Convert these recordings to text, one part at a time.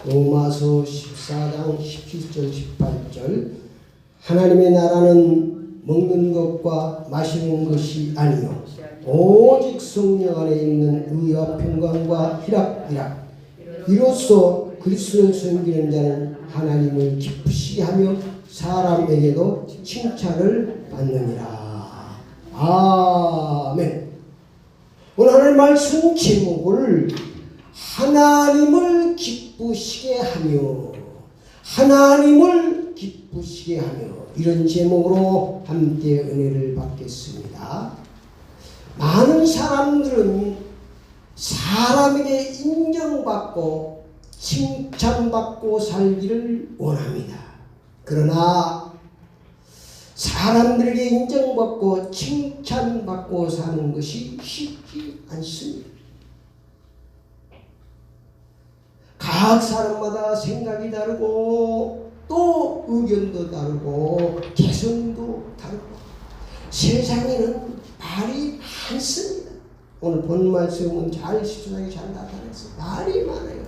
로마서 14장 17절 18절 하나님의 나라는 먹는 것과 마시는 것이 아니요 오직 성령 안에 있는 의와 평강과 희락이라. 이로써 그리스도를 섬기는 자는 하나님을 기쁘시게 하며 사람에게도 칭찬을 받느니라. 아멘. 오늘 하나님 말씀 제목을 하나님을 기쁘시게 하며, 하나님을 기쁘시게 하며, 이런 제목으로 함께 은혜를 받겠습니다. 많은 사람들은 사람에게 인정받고 칭찬받고 살기를 원합니다. 그러나 사람들에게 인정받고 칭찬받고 사는 것이 쉽지 않습니다. 각 사람마다 생각이 다르고 또 의견도 다르고 개성도 다르고 세상에는 말이 많습니다. 오늘 본 말씀은 잘 시원하게 잘 나타났어요. 말이 많아요.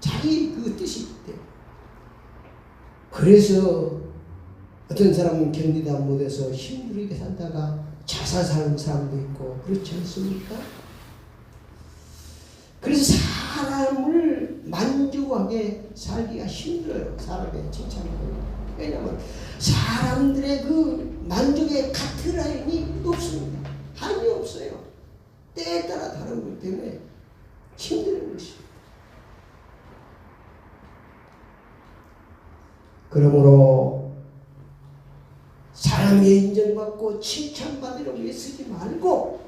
자기 그 뜻이 있대요. 그래서 어떤 사람은 견디다 못해서 힘들게 살다가 자살하는 사람도 있고 그렇지 않습니까? 그래서 사람을 만족하게 살기가 힘들어요. 사람의 칭찬하고. 왜냐하면 사람들의 그 만족의 카트라인이 없습니다. 한이 없어요. 때에 따라 다른 것 때문에 힘든 것입니다. 그러므로 사람에게 인정받고 칭찬받으려고 애쓰지 말고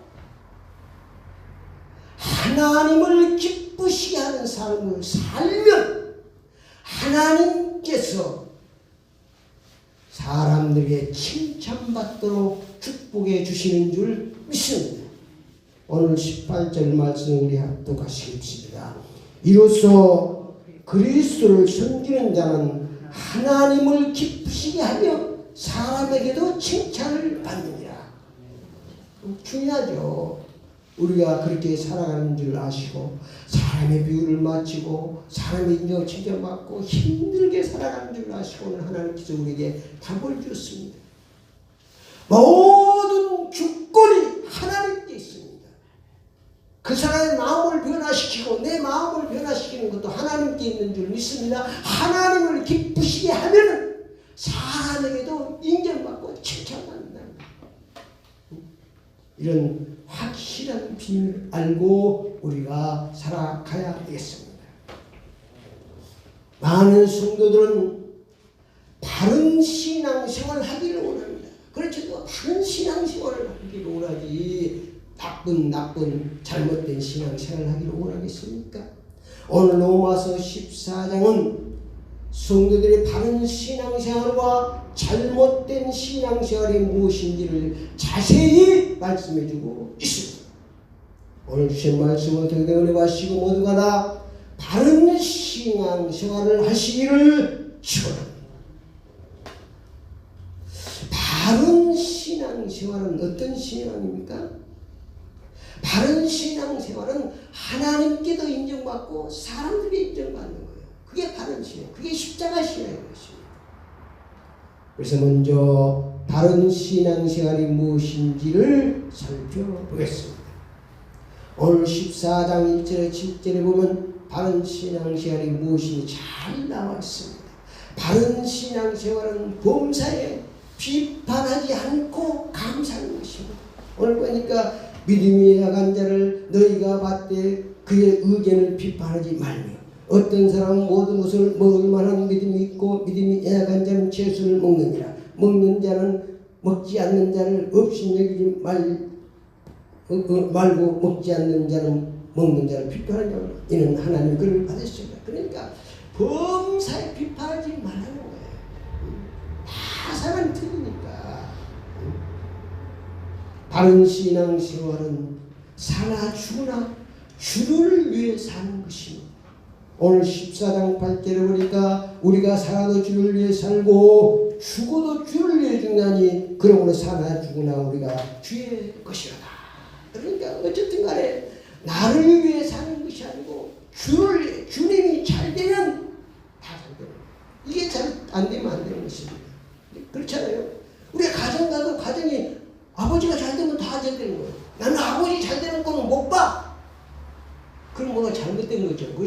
하나님을 기쁘시게 하는 삶을 살면 하나님께서 사람들에게 칭찬받도록 축복해 주시는 줄 믿습니다. 오늘 18절 말씀 우리 합독하시겠습니다. 이로써 그리스도를 섬기는 자는 하나님을 기쁘시게 하며 사람에게도 칭찬을 받느니라. 중요하죠. 우리가 그렇게 살아가는 줄 아시고 사람의 비유를 마치고 사람의 인정을 칭찬받고 힘들게 살아가는 줄 아시고 오늘 하나님께서 우리에게 답을 주었습니다. 모든 주권이 하나님께 있습니다. 그 사람의 마음을 변화시키고 내 마음을 변화시키는 것도 하나님께 있는 줄 믿습니다. 하나님을 기쁘시게 하면 사람에게도 인정받고 칭찬받는다. 이런 확실한 비밀을 알고 우리가 살아가야 되겠습니다. 많은 성도들은 바른 신앙생활을 하기를 원합니다. 그렇죠. 바른 신앙생활을 하기를 원하지 나쁜 잘못된 신앙생활을 하기를 원하겠습니까? 오늘 로마서 14장은 성도들의 바른 신앙생활과 잘못된 신앙생활이 무엇인지를 자세히 말씀해주고 있습니다. 오늘 주신 말씀을 듣게 은혜 받으시고 모두가 다 바른 신앙생활을 하시기를 축원합니다. 바른 신앙생활은 어떤 신앙입니까? 바른 신앙생활은 하나님께도 인정받고 사람들에게 인정받는 거예요. 그게 바른 신앙, 그게 십자가 신앙인 것입니다. 그래서 먼저 바른 신앙생활이 무엇인지를 살펴보겠습니다. 오늘 14장 1절에 7절에 보면 바른 신앙생활이 무엇인지 잘 나와 있습니다. 바른 신앙생활은 범사에 비판하지 않고 감사하는 것입니다. 오늘 보니까 믿음이 약한 자를 너희가 받되 그의 의견을 비판하지 말며 어떤 사람은 모든 것을 먹을 만한 믿음이 있고 믿음이 약한 자는 채소를 먹느니라. 먹는 자는 먹지 않는 자를 업신여기지 말고 먹지 않는 자는 먹는 자를 비판하지 말고 이는 하나님 그를 받으십니다. 그러니까 범사에 비판하지 말라는 거예요. 다 사람이 틀리니까. 바른 신앙생활은 사나 죽으나 주를 위해 사는 것입니다. 오늘 14장 8절에 보니까 우리가 살아도 주를 위해 살고 죽어도 주를 위해 죽나니 그러므로 사나 죽으나 우리가 주의 것이로다. 그러니까 어쨌든 간에 나를 위해 사는 것이 아니고 주님이 잘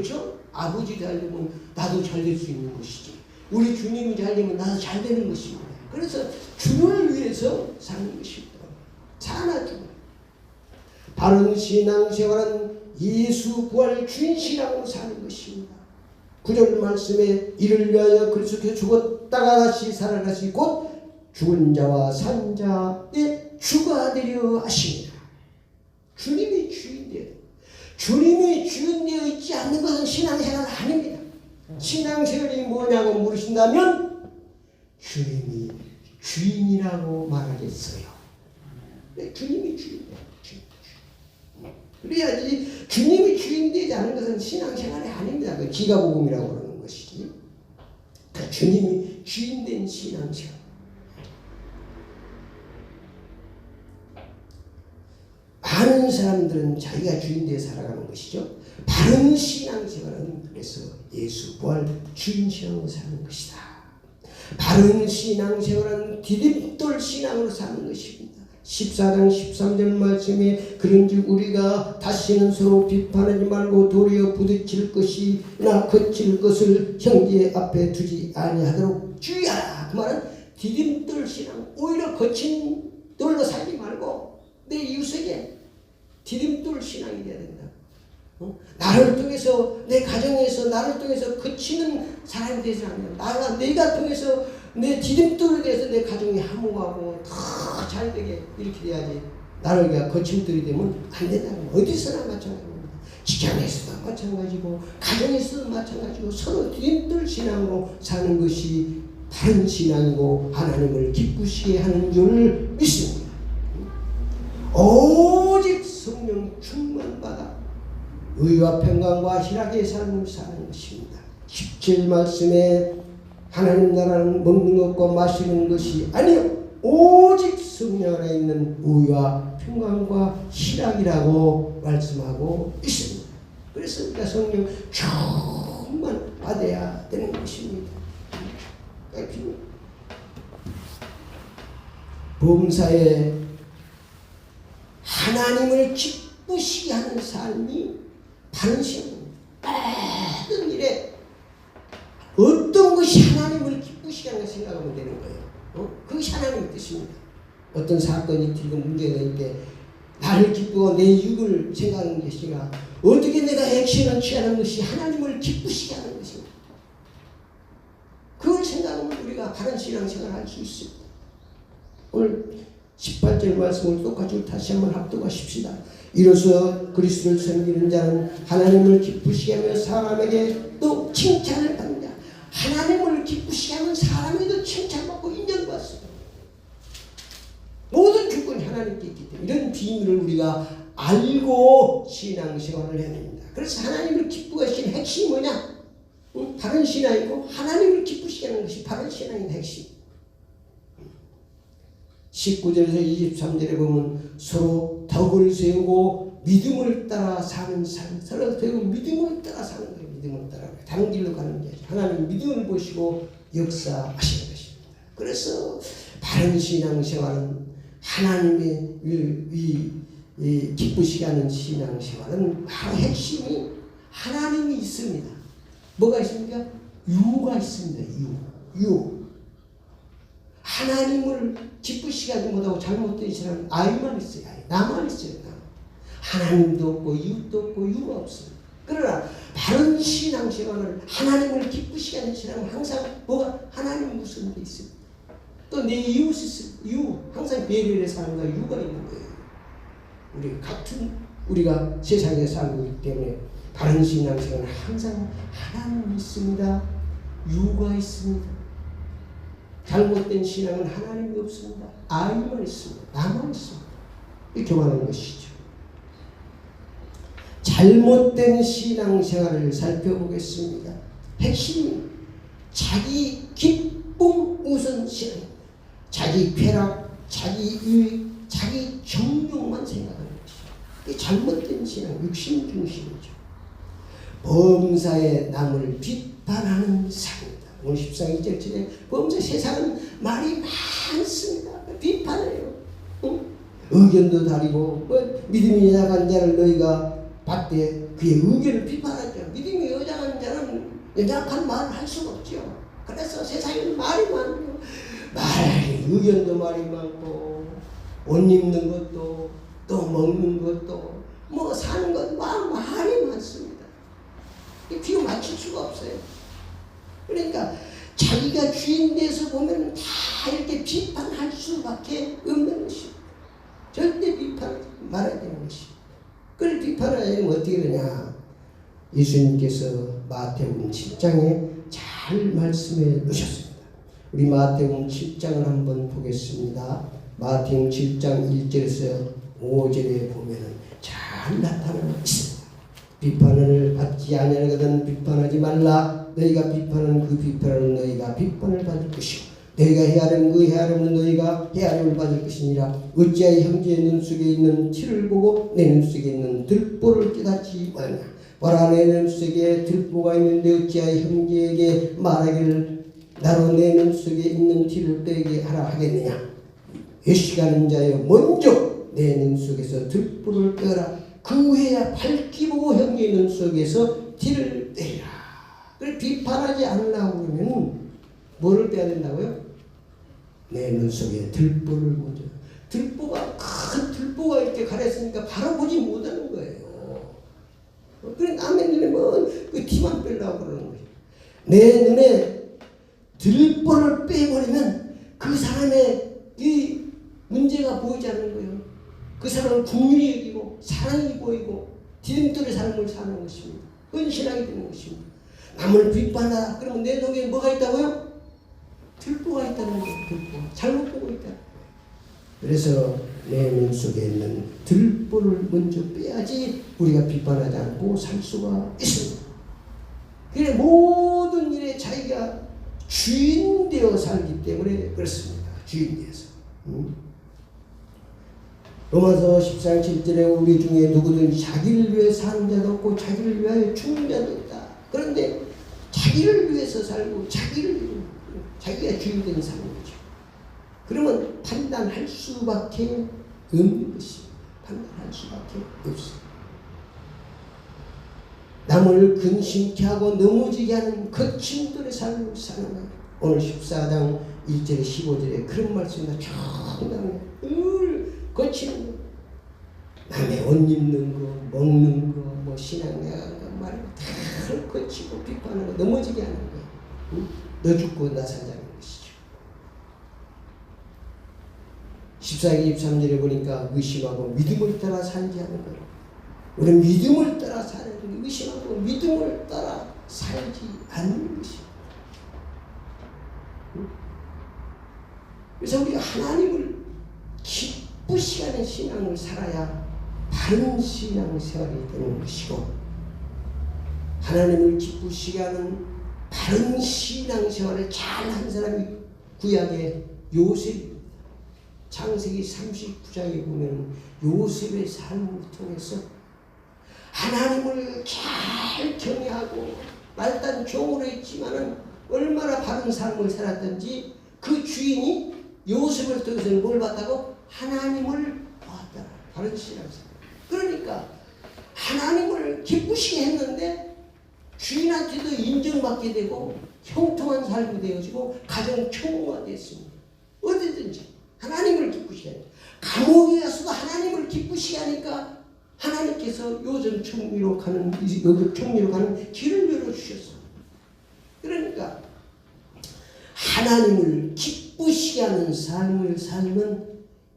그렇죠? 아버지 잘 되면 나도 잘 될 수 있는 것이지. 우리 주님이 잘 되면 나도 잘 되는 것입니다. 그래서 주를 위해서 사는 것입니다. 사나 주. 바른 신앙생활은 예수 부활 주인 신앙으로 사는 것입니다. 9절 말씀에 이를 위하여 그리스도께서 죽었다가 다시 살아나시 곧 죽은 자와 산 자의 주가 되려 하십니다. 주님이 주인되어 주님이 주인되어 있지 않는 것은 신앙생활 아닙니다. 신앙생활이 뭐냐고 물으신다면 주님이 주인이라고 말하겠어요. 주님이 주인이에요. 그래야지 주님이 주인되지 않은 것은 신앙생활이 아닙니다. 그 기가복음이라고 그러는 것이지. 그 주님이 주인된 신앙생활. 많은 사람들은 자기가 주인되어 살아가는 것이죠. 바른 신앙생활은 그래서 예수 부활 주인 신앙으로 사는 것이다. 바른 신앙생활은 디딤돌 신앙으로 사는 것입니다. 14장 13절 말씀에 그런즉 우리가 다시는 서로 비판하지 말고 도리어 부딪힐 것이나 거칠 것을 형제 앞에 두지 아니하도록 주의하라. 그 말은 디딤돌 신앙, 오히려 거친 돌로 살지 말고 내 이웃에게 디딤돌 신앙이 되어야 된다. 나를 통해서 내 가정에서 나를 통해서 거치는 사람이 되지 않는다. 내가 통해서 내 디딤돌에 대해서 내 가정이 화목하고 더 잘되게 이렇게 돼야지. 나를 위한 거침돌이 되면 안 된다는 거예요. 어디서나 마찬가지입니다. 직장에서도 마찬가지고 가정에서도 마찬가지고 서로 디딤돌 신앙으로 사는 것이 바른 신앙이고 하나님을 기쁘시게 하는 줄 믿습니다. 오직 성령 충만받아 의와 평강과 희락의 삶을 사는 것입니다. 17 말씀에 하나님 나라는 먹는 것과 마시는 것이 아니요 오직 성령 안에 있는 의와 평강과 희락이라고 말씀하고 있습니다. 그래서 우리가 성령 충만 받아야 되는 것입니다. 범사에 하나님을 기쁘시게 하는 삶이 바른 신앙입니다. 모든 일에 어떤 것이 하나님을 기쁘시게 하는 생각하면 되는 거예요. 그것이 하나님의 뜻입니다. 어떤 사건이 들고 문제가 있을 때 나를 기쁘고 내 이익을 생각하는 것이 아니라 어떻게 내가 액션을 취하는 것이 하나님을 기쁘시게 하는 것입니다. 그걸 생각하면 우리가 바른 신앙생활을 할 수 있습니다. 오늘 18절 말씀을 똑같이 다시 한번 합독하십시다. 이로써 그리스도를 섬기는 자는 하나님을 기쁘시게 하며 사람에게 또 칭찬을 받는 자. 하나님을 기쁘시게 하면 사람에게도 칭찬받고 인정받습니다. 모든 주권이 하나님께 있기 때문에 이런 비밀을 우리가 알고 신앙생활을 해야 됩니다. 그래서 하나님을 기쁘게 하시는 핵심이 뭐냐? 바른 신앙이고 하나님을 기쁘시게 하는 것이 바른 신앙의 핵심. 19절에서 23절에 보면 서로 덕을 세우고 믿음을 따라 사는 삶. 서로 세우고 믿음을 따라 사는 거예요. 믿음을 따라. 다른 길로 가는 게 아니라 하나님 믿음을 보시고 역사하시는 것입니다. 그래서 바른 신앙생활은 하나님의 이 기쁘시게 하는 신앙생활은 바로 핵심이 하나님이 있습니다. 뭐가 있습니까? 유가 있습니다. 유. 하나님을 기쁘시게 하지 못하고 잘못된 사람은 아이만 있어요. 나만 있어요. 하나님도 없고 이웃도 없고 유가 없어요. 그러나 바른 신앙생활을 하나님을 기쁘시게 하는 신앙은 항상 뭐가 하나님 무슨 데 있습니다. 또 내 이웃이 있어요. 유. 항상 배려의 사람과 유가 있는 거예요. 우리가 세상에 살고 있기 때문에 바른 신앙생활은 항상 하나님이 있습니다. 유가 있습니다. 잘못된 신앙은 하나님이 없습니다. 아이만 있습니다. 나만 있습니다. 이렇게 말하는 것이죠. 잘못된 신앙생활을 살펴보겠습니다. 핵심이 자기 기쁨 우선 신앙입니다. 자기 쾌락, 자기 유익, 자기 정욕만 생각하는 것이죠. 이게 잘못된 신앙, 육신 중심이죠. 범사에 남을 비판하는 삶입니다. 오늘 14장 2절에 범사 세상은 말이 많습니다. 비판해요. 의견도 다르고 믿음이 약한 자를 너희가 봤대 그의 의견을 비판하죠. 믿음이 연약한 말을 할 수가 없죠. 그래서 세상에 말이 많고, 의견도 말이 많고, 옷 입는 것도, 또 먹는 것도, 뭐 사는 것, 말이 많습니다. 비교 맞출 수가 없어요. 그러니까 자기가 주인 돼서 보면 다 이렇게 비판할 수밖에 없는 것입니다. 절대 비판하지 말아야 되는 것입니다. 그걸 비판하려면 어떻게 되냐? 예수님께서 마태복음 7장에 잘 말씀해 놓으셨습니다. 우리 마태복음 7장을 한번 보겠습니다. 마태복음 7장 1절에서 5절에 보면은 잘 나타나고 있습니다. 비판을 받지 아니하거든 비판하지 말라. 너희가 비판하는 그 비판을 너희가 비판을 받을 것이고 너희가 헤아리는 그 헤아림을 너희가 헤아림을 받을 것이니라. 어찌하여 형제의 눈 속에 있는 티를 보고 내 눈 속에 있는 들보를 깨닫지 말냐. 보라, 내 눈 속에 들보가 있는데 어찌하여 형제에게 말하기를 나로 내 눈 속에 있는 티를 빼게 하라 하겠느냐. 외식하는 자여 먼저 내 눈 속에서 들보를 빼라. 그 후에야 밝히 보고 형제의 눈 속에서 티를 빼라. 그걸 비판하지 않으려고 그러면 뭐를 빼야 된다고요? 내 눈 속에 들보를 먼저. 들보가 큰 들보가 이렇게 가렸으니까 바로 보지 못하는 거예요. 그래 남의 눈에 그 티만 빼려고 그러는 거예요. 내 눈에 들보를 빼버리면 그 사람의 이 문제가 보이지 않는 거예요. 그 사람은 국률이 여기고 사랑이 보이고 디딤돌의 삶을 사는 것입니다. 은신하게 되는 것입니다. 남을 비판하라 그러면 내 속에 뭐가 있다고요? 들보가 있다는 거예요. 들보. 잘못 보고 있다. 그래서 내 눈 속에 있는 들보를 먼저 빼야지 우리가 비판하지 않고 살 수가 있습니다. 그래 모든 일에 자기가 주인 되어 살기 때문에 그렇습니다. 주인 되어서. 로마서 14장 7절에 우리 중에 누구든지 자기를 위해 사는 자도 없고 자기를 위하여 죽는 자도 있다. 그런데 자기를 위해서 살고 자기가 주인된 삶인 거죠. 그러면 판단할 수밖에 없는 것입니다. 판단할 수밖에 없습니다. 남을 근심케 하고 넘어지게 하는 거친 들의 삶을 사는 것. 오늘 14장 1절에 15절에 그런 말씀이 나오네요. 늘 거치는 거. 남의 옷 입는 거, 먹는 거, 뭐 신앙 나가는 거 말이고 다 거치고 비판하는 거, 넘어지게 하는 거. 응? 너 죽고 나 살자는 것이죠. 14기 23절에 보니까 의심하고 믿음을 따라 살지 않는 거예요. 우리는 믿음을 따라 사는 거, 의심하고 믿음을 따라 살지 않는 것이에요. 응? 그래서 우리가 하나님을 기쁘시게 하는 신앙을 살아야 바른 신앙생활이 되는 것이고, 하나님을 기쁘시게 하는 바른 신앙생활을 잘한 사람이 구약의 요셉입니다. 창세기 39장에 보면 요셉의 삶을 통해서 하나님을 잘 경외하고 말단 종으로 했지만은 얼마나 바른 삶을 살았던지 그 주인이 요셉을 통해서 뭘 봤다고? 하나님을 보았다. 바른 신앙생활. 그러니까 하나님을 기쁘시게 했는데 주인한테도 인정받게 되고 형통한 삶이 되어지고 가정 평화됐습니다. 어디든지 하나님을 기쁘시게 하니까. 감옥에 가서도 하나님을 기쁘시게 하니까 하나님께서 요즘 총리로 가는 길을 열어주셨습니다. 그러니까 하나님을 기쁘시게 하는 삶을 살면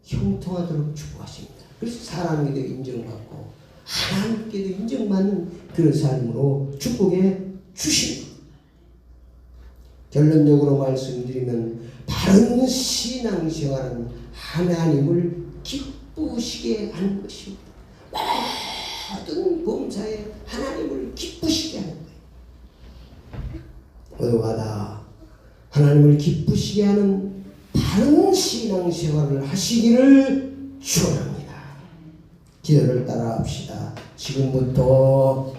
형통하도록 축복하십니다. 그래서 사람에게도 인정받고 하나님께도 인정받는 그런 삶으로 축복해 주십니다. 결론적으로 말씀드리면 바른 신앙생활은 하나님을 기쁘시게 하는 것입니다. 모든 범사에 하나님을 기쁘시게 하는 거예요. 모두가 하나님을 기쁘시게 하는 바른 신앙생활을 하시기를 축원합니다. 기도를 따라 합시다. 지금부터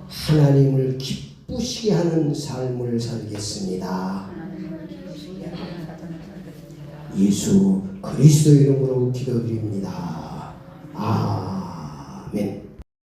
하나님을 기쁘시게 하는 삶을 살겠습니다. 예수 그리스도 이름으로 기도드립니다. 아멘.